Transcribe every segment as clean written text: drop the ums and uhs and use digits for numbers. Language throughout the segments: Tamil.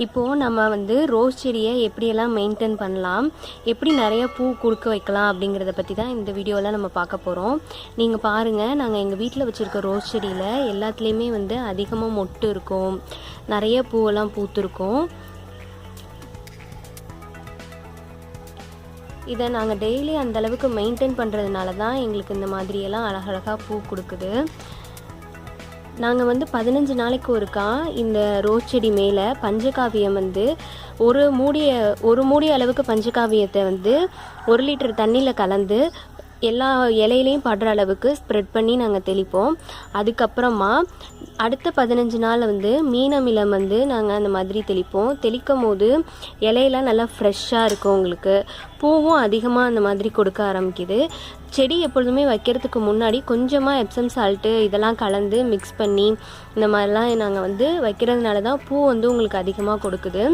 இப்போது நம்ம வந்து ரோஸ் செடியை எப்படியெல்லாம் மெயின்டைன் பண்ணலாம், எப்படி நிறைய பூ கொடுக்க வைக்கலாம் அப்படிங்கிறத பற்றி தான் இந்த வீடியோவில் நம்ம பார்க்க போகிறோம். நீங்கள் பாருங்கள், நாங்கள் எங்கள் வீட்டில் வச்சுருக்க ரோஸ் செடியில் எல்லாத்துலேயுமே வந்து அதிகமாக மொட்டு இருக்கும், நிறைய பூவெல்லாம் பூத்துருக்கும். இதை நாங்கள் டெய்லி அந்தளவுக்கு மெயின்டைன் பண்ணுறதுனால தான் எங்களுக்கு இந்த மாதிரியெல்லாம் அழகழகாக பூ கொடுக்குது. நாங்கள் வந்து 15 நாளைக்கு ஒருக்கா இந்த ரோஸ் செடி மேலே பஞ்சகாவியம் வந்து ஒரு மூடி அளவுக்கு பஞ்சகாவியத்தை வந்து 1 லிட்டர் தண்ணியில் கலந்து எல்லா இலையிலையும் படுற அளவுக்கு ஸ்ப்ரெட் பண்ணி நாங்கள் தெளிப்போம். அதுக்கப்புறமா அடுத்த 15 நாள் வந்து மீனமிலம் வந்து நாங்கள் அந்த மாதிரி தெளிக்கும் போது இலையெல்லாம் நல்லா ஃப்ரெஷ்ஷாக இருக்கும். உங்களுக்கு பூவும் அதிகமாக அந்த மாதிரி கொடுக்க ஆரம்பிக்குது. செடி எப்பொழுதுமே வைக்கிறதுக்கு முன்னாடி கொஞ்சமாக எப்சம் சால்ட்டு இதெல்லாம் கலந்து மிக்ஸ் பண்ணி இந்த மாதிரிலாம் நாங்கள் வந்து வைக்கிறதுனால தான் பூ வந்து உங்களுக்கு அதிகமாக கொடுக்குது.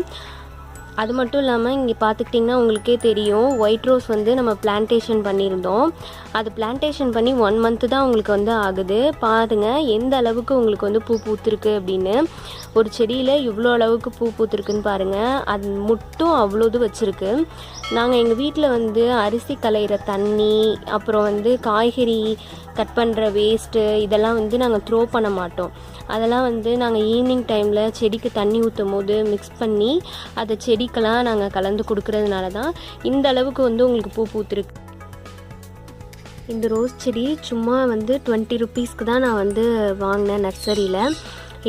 அது மட்டும் இல்லாமல் இங்கே பார்த்துக்கிட்டிங்கன்னா உங்களுக்கே தெரியும், ஒயிட் ரோஸ் வந்து நம்ம பிளான்டேஷன் பண்ணியிருந்தோம். அது பிளான்டேஷன் பண்ணி 1 மந்த்து தான் உங்களுக்கு வந்து ஆகுது. பாருங்கள் எந்த அளவுக்கு உங்களுக்கு வந்து பூ பூத்துருக்கு அப்படின்னு. ஒரு செடியில் இவ்வளோ அளவுக்கு பூ பூத்துருக்குன்னு பாருங்கள். அது மட்டும் அவ்வளோது வச்சுருக்கு. நாங்கள் எங்கள் வீட்டில் வந்து அரிசி களையிற தண்ணி, அப்புறம் வந்து காய்கறி கட் பண்ணுற வேஸ்ட்டு இதெல்லாம் வந்து நாங்கள் த்ரோ பண்ண மாட்டோம். அதெல்லாம் வந்து நாங்கள் ஈவினிங் டைமில் செடிக்கு தண்ணி ஊற்றும் போது மிக்ஸ் பண்ணி அதை செடிக்கெல்லாம் நாங்கள் கலந்து கொடுக்கறதுனால தான் இந்த அளவுக்கு வந்து உங்களுக்கு பூ பூத்துருக்கு. இந்த ரோஸ் செடி சும்மா வந்து 20 ருபீஸ்க்கு தான் நான் வந்து வாங்கினேன் நர்சரியில்.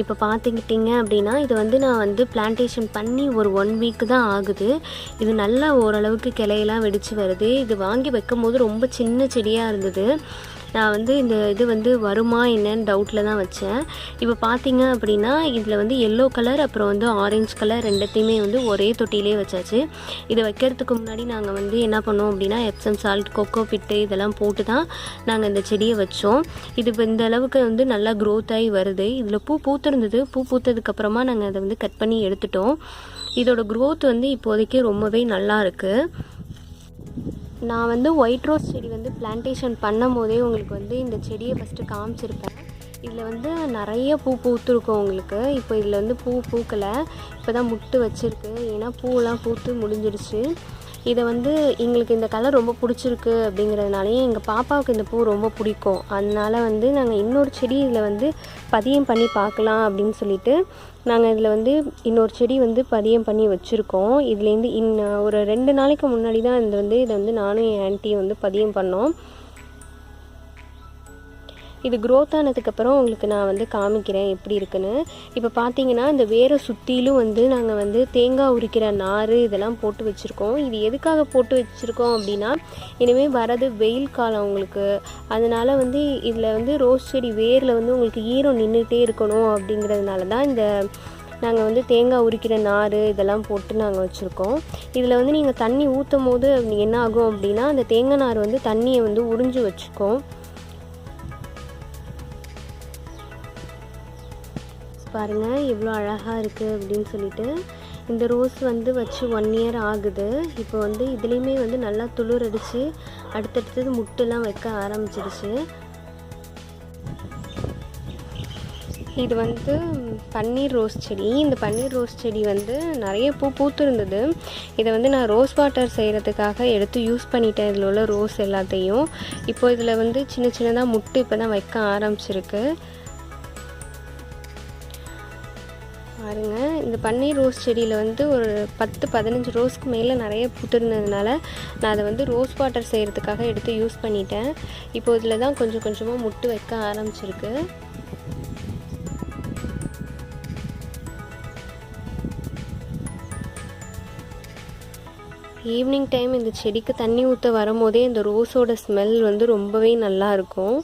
இப்போ பார்த்துக்கிட்டிங்க அப்படின்னா இது வந்து நான் வந்து பிளான்டேஷன் பண்ணி ஒரு 1 வீக்கு தான் ஆகுது. இது நல்லா ஓரளவுக்கு கிளையெல்லாம் வெடித்து வருது. இது வாங்கி வைக்கும் போது ரொம்ப சின்ன செடியாக இருந்தது. நான் வந்து இது வந்து வருமா என்னன்னு டவுட்டில் தான் வச்சேன். இப்போ பார்த்தீங்க அப்படின்னா இதில் வந்து எல்லோ கலர் அப்புறம் வந்து ஆரஞ்சு கலர் ரெண்டுத்தையுமே வந்து ஒரே தொட்டிலே வச்சாச்சு. இதை வைக்கிறதுக்கு முன்னாடி நாங்கள் வந்து என்ன பண்ணோம் அப்படின்னா எப்சம் சால்ட், கொக்கோ பிட்டு இதெல்லாம் போட்டு தான் நாங்கள் இந்த செடியை வச்சோம். இது இந்த அளவுக்கு வந்து நல்லா க்ரோத் ஆகி வருது. இதில் பூ பூத்துருந்தது. பூ பூத்ததுக்கப்புறமா நாங்கள் அதை வந்து கட் பண்ணி எடுத்துட்டோம். இதோட க்ரோத் வந்து இப்போதைக்கு ரொம்பவே நல்லா இருக்குது. நான் வந்து ஒயிட் ரோஸ் செடி வந்து பிளான்டேஷன் பண்ணும் போதே உங்களுக்கு வந்து இந்த செடியை ஃபஸ்ட்டு காமிச்சிருப்பேன். இதில் வந்து நிறைய பூ பூத்துருக்கும் உங்களுக்கு. இப்போ இதில் வந்து பூ பூக்கலை, இப்போ தான் முட்டு வச்சுருக்கு. ஏன்னா பூவெல்லாம் பூத்து முடிஞ்சிருச்சு. இதை வந்து எங்களுக்கு இந்த கலர் ரொம்ப பிடிச்சிருக்கு அப்படிங்கிறதுனாலையும் எங்கள் பாப்பாவுக்கு இந்த பூ ரொம்ப பிடிக்கும். அதனால் வந்து நாங்கள் இன்னொரு செடி இதில் வந்து பதியம் பண்ணி பார்க்கலாம் அப்படின்னு சொல்லிட்டு நாங்கள் இதில் வந்து இன்னொரு செடி வந்து பதியம் பண்ணி வச்சுருக்கோம். இதுலேருந்து ஒரு 2 நாளைக்கு முன்னாடி தான் இதை வந்து நானும் என் ஆன்ட்டியும் வந்து பதியம் பண்ணோம். இது க்ரோத் ஆனதுக்கப்புறம் உங்களுக்கு நான் வந்து காமிக்கிறேன் எப்படி இருக்குன்னு. இப்போ பார்த்தீங்கன்னா இந்த வேரை சுற்றிலும் வந்து நாங்கள் வந்து தேங்காய் உரிக்கிற நார் இதெல்லாம் போட்டு வச்சுருக்கோம். இது எதுக்காக போட்டு வச்சுருக்கோம் அப்படின்னா இனிமேல் வரது வெயில் காலம் உங்களுக்கு. அதனால் வந்து இதில் வந்து ரோஸ் செடி வேரில் வந்து உங்களுக்கு ஈரம் நின்றுட்டே இருக்கணும் அப்படிங்கிறதுனால தான் நாங்கள் வந்து தேங்காய் உரிக்கிற நார் இதெல்லாம் போட்டு நாங்கள் வச்சுருக்கோம். இதில் வந்து நீங்கள் தண்ணி ஊற்றும் போது என்ன ஆகும் அப்படின்னா அந்த தேங்காய் நார் வந்து தண்ணியை வந்து உறிஞ்சு வச்சுக்கும். பாருங்கள் எவ்வளோ அழகாக இருக்குது அப்படின்னு சொல்லிட்டு. இந்த ரோஸ் வந்து வச்சு 1 இயர் ஆகுது. இப்போ வந்து இதுலேயுமே வந்து நல்லா துளிர் அடித்து அடுத்தடுத்தது முட்டெல்லாம் வைக்க ஆரம்பிச்சிடுச்சு. இது வந்து பன்னீர் ரோஸ் செடி. இந்த பன்னீர் ரோஸ் செடி வந்து நிறைய பூ பூத்துருந்தது. இதை வந்து நான் ரோஸ் வாட்டர் செய்கிறதுக்காக எடுத்து யூஸ் பண்ணிட்டேன், இதில் உள்ள ரோஸ் எல்லாத்தையும். இப்போ இதில் வந்து சின்ன சின்னதாக முட்டு இப்போ தான் வைக்க ஆரம்பிச்சிருக்கு. பாருங்க, இந்த பன்னீர் ரோஸ் செடியில் வந்து ஒரு 10-15 ரோஸ்க்கு மேலே நிறைய பூத்துருந்ததுனால நான் அதை வந்து ரோஸ் வாட்டர் செய்கிறதுக்காக எடுத்து யூஸ் பண்ணிட்டேன். இப்போ இதில் தான் கொஞ்சம் கொஞ்சமாக முட்டு வைக்க ஆரம்பிச்சிருக்கு. ஈவினிங் டைம் இந்த செடிக்கு தண்ணி ஊற்ற வரும்போதே இந்த ரோஸோட ஸ்மெல் வந்து ரொம்பவே நல்லா இருக்கும்.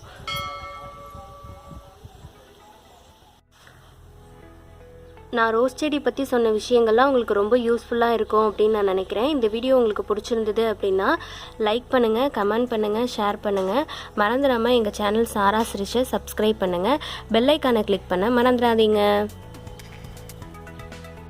நான் ரோஸ் செடி பற்றி சொன்ன விஷயங்கள்லாம் உங்களுக்கு ரொம்ப யூஸ்ஃபுல்லாக இருக்கும் அப்படின்னு நான் நினைக்கிறேன். இந்த வீடியோ உங்களுக்கு பிடிச்சிருந்தது அப்படின்னா லைக் பண்ணுங்கள், கமெண்ட் பண்ணுங்கள், ஷேர் பண்ணுங்கள். மறந்துடாமல் எங்கள் சேனல் சாரா சிரிச்சை சப்ஸ்கிரைப் பண்ணுங்கள். பெல் ஐக்கானை கிளிக் பண்ண மறந்துடாதீங்க.